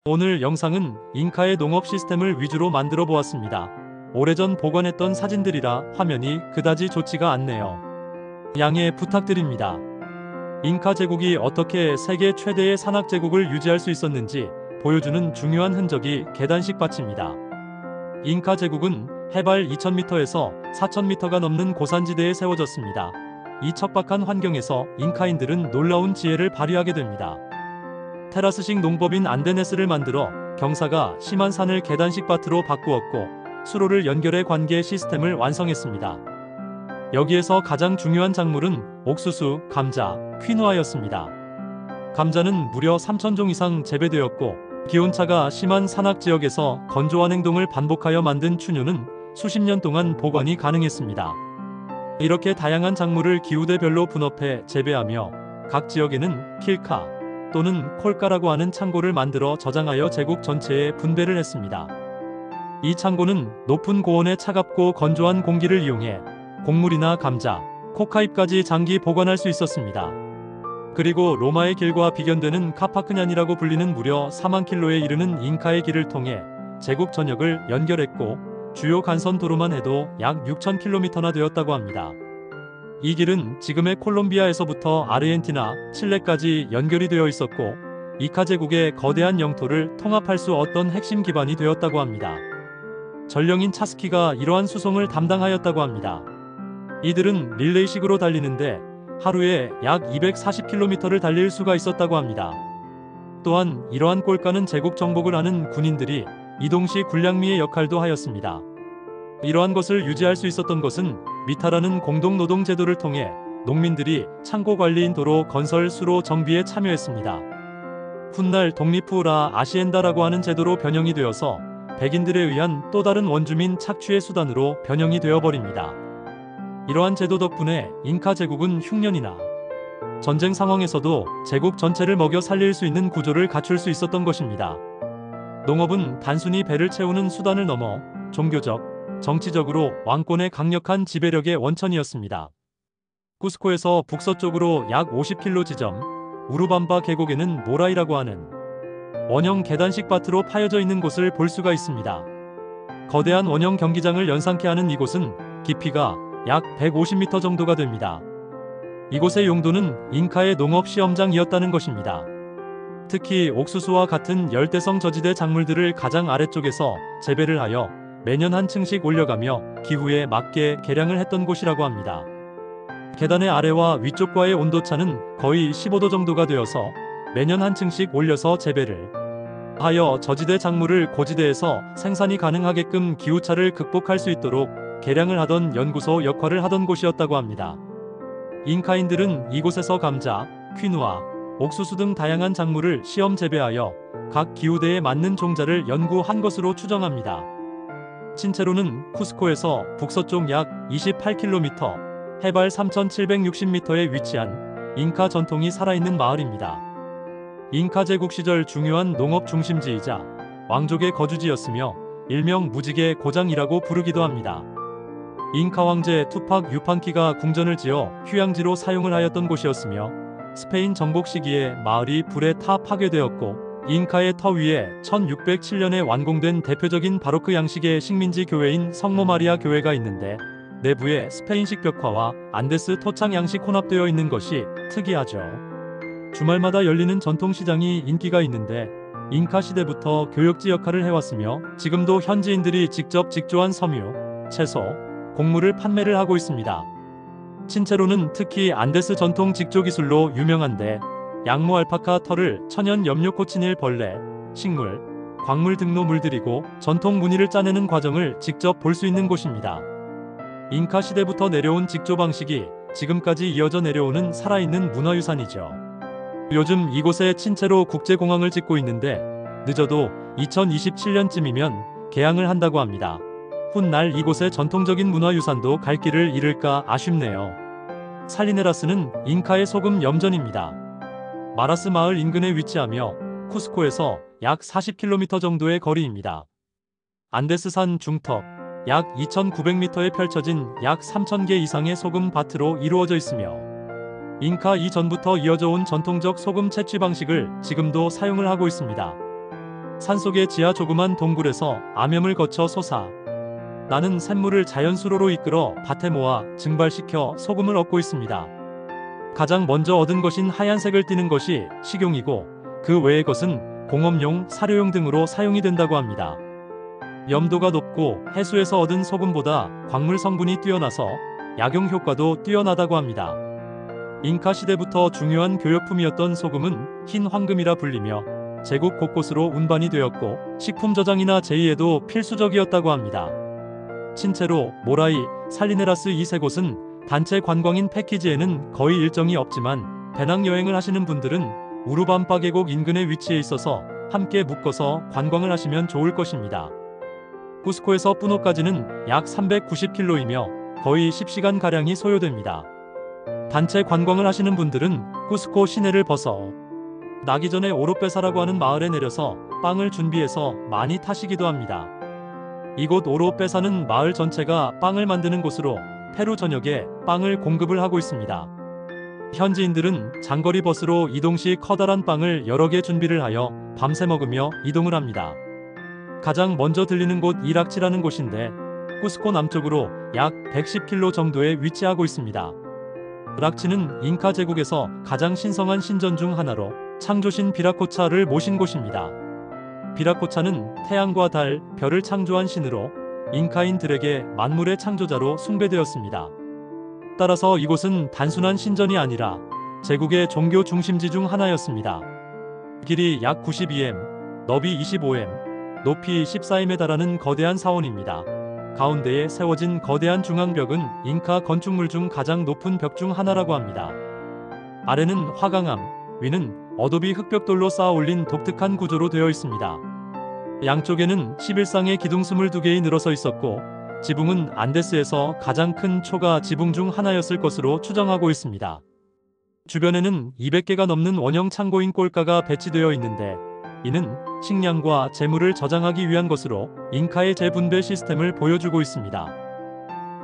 오늘 영상은 잉카의 농업 시스템을 위주로 만들어 보았습니다. 오래전 보관했던 사진들이라 화면이 그다지 좋지가 않네요. 양해 부탁드립니다. 잉카 제국이 어떻게 세계 최대의 산악 제국을 유지할 수 있었는지 보여주는 중요한 흔적이 계단식 밭입니다. 잉카 제국은 해발 2000m에서 4000m가 넘는 고산지대에 세워졌습니다. 이 척박한 환경에서 잉카인들은 놀라운 지혜를 발휘하게 됩니다. 테라스식 농법인 안데네스를 만들어 경사가 심한 산을 계단식 밭으로 바꾸었고 수로를 연결해 관계 시스템을 완성했습니다. 여기에서 가장 중요한 작물은 옥수수, 감자, 퀴누아였습니다. 감자는 무려 3000종 이상 재배되었고 기온차가 심한 산악 지역에서 건조한 행동을 반복하여 만든 추뇨는 수십 년 동안 보관이 가능했습니다. 이렇게 다양한 작물을 기후대별로 분업해 재배하며 각 지역에는 킬카 또는 콜카라고 하는 창고를 만들어 저장하여 제국 전체에 분배를 했습니다. 이 창고는 높은 고온의 차갑고 건조한 공기를 이용해 곡물이나 감자, 코카잎까지 장기 보관할 수 있었습니다. 그리고 로마의 길과 비견되는 카파크냔이라고 불리는 무려 4만 킬로에 이르는 잉카의 길을 통해 제국 전역을 연결했고 주요 간선 도로만 해도 약 6000km나 되었다고 합니다. 이 길은 지금의 콜롬비아에서부터 아르헨티나, 칠레까지 연결이 되어 있었고 이카 제국의 거대한 영토를 통합할 수 없던 핵심 기반이 되었다고 합니다. 전령인 차스키가 이러한 수송을 담당하였다고 합니다. 이들은 릴레이식으로 달리는데 하루에 약 240km를 달릴 수가 있었다고 합니다. 또한 이러한 꼴가는 제국 정복을 하는 군인들이 이동시 군량미의 역할도 하였습니다. 이러한 것을 유지할 수 있었던 것은 미타라는 공동노동 제도를 통해 농민들이 창고 관리인 도로 건설 수로 정비에 참여했습니다. 훗날 독립 후 라 아시엔다라고 하는 제도로 변형이 되어서 백인들에 의한 또 다른 원주민 착취의 수단으로 변형이 되어버립니다. 이러한 제도 덕분에 잉카 제국은 흉년이나 전쟁 상황에서도 제국 전체를 먹여 살릴 수 있는 구조를 갖출 수 있었던 것입니다. 농업은 단순히 배를 채우는 수단을 넘어 종교적, 정치적으로 왕권의 강력한 지배력의 원천이었습니다. 쿠스코에서 북서쪽으로 약 50km 지점 우루밤바 계곡에는 모라이라고 하는 원형 계단식 밭으로 파여져 있는 곳을 볼 수가 있습니다. 거대한 원형 경기장을 연상케 하는 이곳은 깊이가 약 150m 정도가 됩니다. 이곳의 용도는 잉카의 농업 시험장이었다는 것입니다. 특히 옥수수와 같은 열대성 저지대 작물들을 가장 아래쪽에서 재배를 하여 매년 한 층씩 올려가며 기후에 맞게 개량을 했던 곳이라고 합니다. 계단의 아래와 위쪽과의 온도차는 거의 15도 정도가 되어서 매년 한 층씩 올려서 재배를 하여 저지대 작물을 고지대에서 생산이 가능하게끔 기후차를 극복할 수 있도록 개량을 하던 연구소 역할을 하던 곳이었다고 합니다. 잉카인들은 이곳에서 감자, 퀴누아, 옥수수 등 다양한 작물을 시험 재배하여 각 기후대에 맞는 종자를 연구한 것으로 추정합니다. 친체로는 쿠스코에서 북서쪽 약 28km, 해발 3760m에 위치한 잉카 전통이 살아있는 마을입니다. 잉카 제국 시절 중요한 농업 중심지이자 왕족의 거주지였으며 일명 무지개 고장이라고 부르기도 합니다. 잉카 황제 투팍 유판키가 궁전을 지어 휴양지로 사용을 하였던 곳이었으며 스페인 정복 시기에 마을이 불에 타 파괴되었고 잉카의 터 위에 1607년에 완공된 대표적인 바로크 양식의 식민지 교회인 성모 마리아 교회가 있는데 내부에 스페인식 벽화와 안데스 토착 양식 혼합되어 있는 것이 특이하죠. 주말마다 열리는 전통시장이 인기가 있는데 잉카 시대부터 교역지 역할을 해왔으며 지금도 현지인들이 직접 직조한 섬유, 채소, 곡물을 판매를 하고 있습니다. 친체로는 특히 안데스 전통 직조 기술로 유명한데 양모 알파카 털을 천연 염료 코치닐 벌레, 식물, 광물 등로 물들이고 전통 무늬를 짜내는 과정을 직접 볼 수 있는 곳입니다. 잉카 시대부터 내려온 직조 방식이 지금까지 이어져 내려오는 살아있는 문화유산이죠. 요즘 이곳에 친체로 국제공항을 짓고 있는데 늦어도 2027년쯤이면 개항을 한다고 합니다. 훗날 이곳의 전통적인 문화유산도 갈 길을 잃을까 아쉽네요. 살리네라스는 잉카의 소금 염전입니다. 마라스 마을 인근에 위치하며 쿠스코에서 약 40km 정도의 거리입니다. 안데스산 중턱 약 2900m에 펼쳐진 약 3000개 이상의 소금 밭으로 이루어져 있으며 잉카 이전부터 이어져 온 전통적 소금 채취 방식을 지금도 사용을 하고 있습니다. 산속의 지하 조그만 동굴에서 암염을 거쳐 솟아 나는 샘물을 자연수로로 이끌어 밭에 모아 증발시켜 소금을 얻고 있습니다. 가장 먼저 얻은 것인 하얀색을 띠는 것이 식용이고 그 외의 것은 공업용, 사료용 등으로 사용이 된다고 합니다. 염도가 높고 해수에서 얻은 소금보다 광물 성분이 뛰어나서 약용 효과도 뛰어나다고 합니다. 잉카 시대부터 중요한 교역품이었던 소금은 흰 황금이라 불리며 제국 곳곳으로 운반이 되었고 식품 저장이나 제의에도 필수적이었다고 합니다. 신체로 모라이, 살리네라스 이 세 곳은 단체 관광인 패키지에는 거의 일정이 없지만 배낭여행을 하시는 분들은 우루밤바 계곡 인근에 위치해 있어서 함께 묶어서 관광을 하시면 좋을 것입니다. 쿠스코에서 뿌노까지는 약 390km이며 거의 10시간가량이 소요됩니다. 단체 관광을 하시는 분들은 쿠스코 시내를 벗어 나기 전에 오로페사라고 하는 마을에 내려서 빵을 준비해서 많이 타시기도 합니다. 이곳 오로페사는 마을 전체가 빵을 만드는 곳으로 페루 전역에 빵을 공급을 하고 있습니다. 현지인들은 장거리 버스로 이동 시 커다란 빵을 여러 개 준비를 하여 밤새 먹으며 이동을 합니다. 가장 먼저 들리는 곳 이락치라는 곳인데 쿠스코 남쪽으로 약 110km 정도에 위치하고 있습니다. 락치는 잉카 제국에서 가장 신성한 신전 중 하나로 창조신 비라코차를 모신 곳입니다. 비라코차는 태양과 달, 별을 창조한 신으로 잉카인들에게 만물의 창조자로 숭배되었습니다. 따라서 이곳은 단순한 신전이 아니라 제국의 종교 중심지 중 하나였습니다. 길이 약 92m, 너비 25m, 높이 14m에 달하는 거대한 사원입니다. 가운데에 세워진 거대한 중앙벽은 잉카 건축물 중 가장 높은 벽 중 하나라고 합니다. 아래는 화강암, 위는 어도비 흑벽돌로 쌓아 올린 독특한 구조로 되어 있습니다. 양쪽에는 11쌍의 기둥 22개이 늘어서 있었고 지붕은 안데스에서 가장 큰 초가 지붕 중 하나였을 것으로 추정하고 있습니다. 주변에는 200개가 넘는 원형 창고인 꼴가가 배치되어 있는데 이는 식량과 재물을 저장하기 위한 것으로 잉카의 재분배 시스템을 보여주고 있습니다.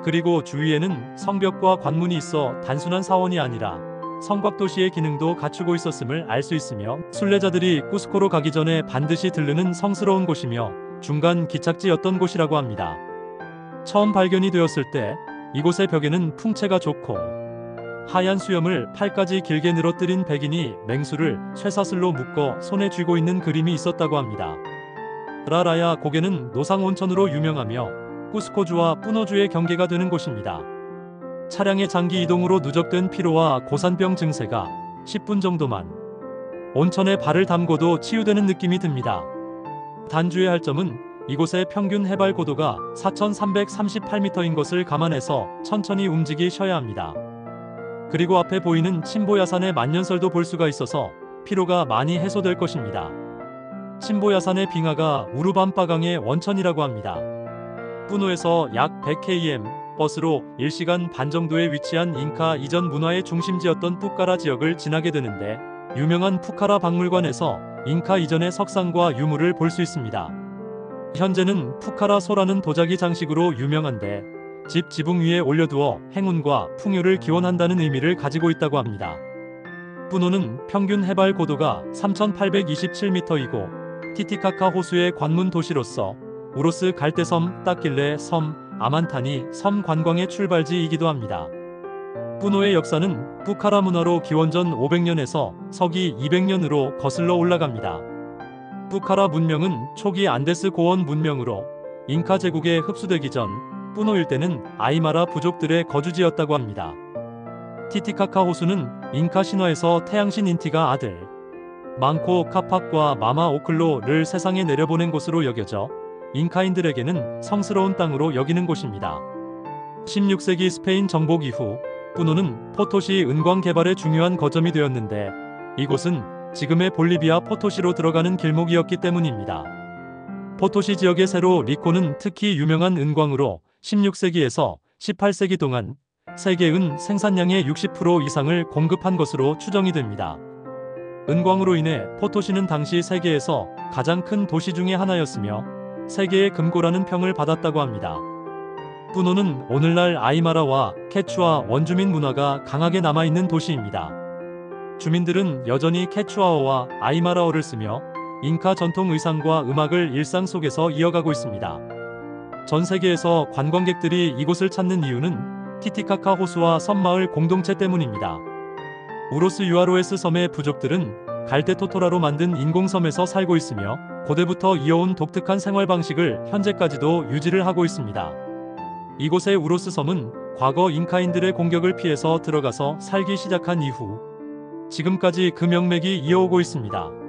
그리고 주위에는 성벽과 관문이 있어 단순한 사원이 아니라 성곽도시의 기능도 갖추고 있었음을 알 수 있으며 순례자들이 쿠스코로 가기 전에 반드시 들르는 성스러운 곳이며 중간 기착지였던 곳이라고 합니다. 처음 발견이 되었을 때 이곳의 벽에는 풍채가 좋고 하얀 수염을 팔까지 길게 늘어뜨린 백인이 맹수를 쇠사슬로 묶어 손에 쥐고 있는 그림이 있었다고 합니다. 라라야 고개는 노상온천으로 유명하며 쿠스코주와 뿌노주의 경계가 되는 곳입니다. 차량의 장기 이동으로 누적된 피로와 고산병 증세가 10분 정도만 온천에 발을 담궈도 치유되는 느낌이 듭니다. 단주의할 점은 이곳의 평균 해발 고도가 4,338m인 것을 감안해서 천천히 움직이셔야 합니다. 그리고 앞에 보이는 침보야산의 만년설도 볼 수가 있어서 피로가 많이 해소될 것입니다. 침보야산의 빙하가 우루밤바강의 원천이라고 합니다. 뿌노에서 약 100km 버스로 1시간 반 정도에 위치한 잉카 이전 문화의 중심지였던 푸카라 지역을 지나게 되는데 유명한 푸카라 박물관에서 잉카 이전의 석상과 유물을 볼 수 있습니다. 현재는 푸카라 소라는 도자기 장식으로 유명한데 집 지붕 위에 올려두어 행운과 풍요를 기원한다는 의미를 가지고 있다고 합니다. 뿌노는 평균 해발 고도가 3,827m이고 티티카카 호수의 관문 도시로서 우로스 갈대섬, 따길레 섬, 아만타니 섬 관광의 출발지이기도 합니다. 뿌노의 역사는 푸카라 문화로 기원전 500년에서 서기 200년으로 거슬러 올라갑니다. 푸카라 문명은 초기 안데스 고원 문명으로 잉카 제국에 흡수되기 전 뿌노 일대는 아이마라 부족들의 거주지였다고 합니다. 티티카카 호수는 잉카 신화에서 태양신 인티가 아들 망코 카팍과 마마 오클로를 세상에 내려보낸 곳으로 여겨져 잉카인들에게는 성스러운 땅으로 여기는 곳입니다. 16세기 스페인 정복 이후 뿌노는 포토시 은광 개발의 중요한 거점이 되었는데 이곳은 지금의 볼리비아 포토시로 들어가는 길목이었기 때문입니다. 포토시 지역의 세로 리코는 특히 유명한 은광으로 16세기에서 18세기 동안 세계 은 생산량의 60% 이상을 공급한 것으로 추정이 됩니다. 은광으로 인해 포토시는 당시 세계에서 가장 큰 도시 중의 하나였으며 세계의 금고라는 평을 받았다고 합니다. 뿌노는 오늘날 아이마라와 케추아 원주민 문화가 강하게 남아있는 도시입니다. 주민들은 여전히 케추아어와 아이마라어를 쓰며 잉카 전통 의상과 음악을 일상 속에서 이어가고 있습니다. 전 세계에서 관광객들이 이곳을 찾는 이유는 티티카카 호수와 섬마을 공동체 때문입니다. 우로스 유아로에스 섬의 부족들은 갈대토토라로 만든 인공섬에서 살고 있으며 고대부터 이어온 독특한 생활 방식을 현재까지도 유지를 하고 있습니다. 이곳의 우로스 섬은 과거 잉카인들의 공격을 피해서 들어가서 살기 시작한 이후 지금까지 그 명맥이 이어오고 있습니다.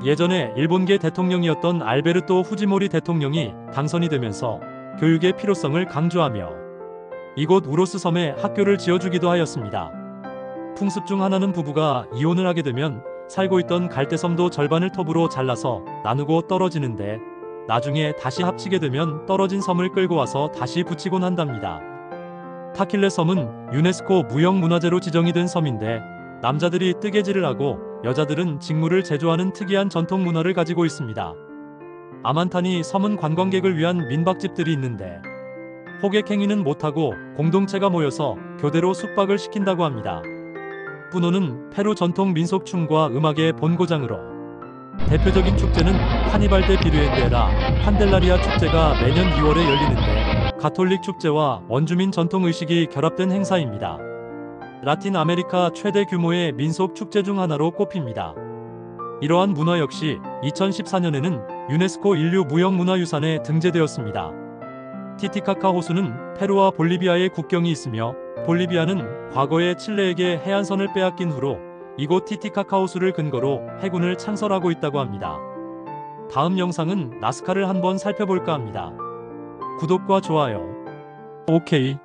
예전에 일본계 대통령이었던 알베르토 후지모리 대통령이 당선이 되면서 교육의 필요성을 강조하며 이곳 우로스 섬에 학교를 지어주기도 하였습니다. 풍습 중 하나는 부부가 이혼을 하게 되면 살고 있던 갈대섬도 절반을 톱으로 잘라서 나누고 떨어지는데 나중에 다시 합치게 되면 떨어진 섬을 끌고 와서 다시 붙이곤 한답니다. 타킬레 섬은 유네스코 무형문화재로 지정이 된 섬인데 남자들이 뜨개질을 하고 여자들은 직물을 제조하는 특이한 전통 문화를 가지고 있습니다. 아만타니 섬은 관광객을 위한 민박집들이 있는데 호객행위는 못하고 공동체가 모여서 교대로 숙박을 시킨다고 합니다. 뿌노는 페루 전통 민속춤과 음악의 본고장으로 대표적인 축제는 카니발 데 비르엔데라 판델라리아 축제가 매년 2월에 열리는데 가톨릭 축제와 원주민 전통 의식이 결합된 행사입니다. 라틴 아메리카 최대 규모의 민속 축제 중 하나로 꼽힙니다. 이러한 문화 역시 2014년에는 유네스코 인류 무형문화유산에 등재되었습니다. 티티카카 호수는 페루와 볼리비아의 국경이 있으며 볼리비아는 과거에 칠레에게 해안선을 빼앗긴 후로 이곳 티티카카 호수를 근거로 해군을 창설하고 있다고 합니다. 다음 영상은 나스카를 한번 살펴볼까 합니다. 구독과 좋아요. 오케이.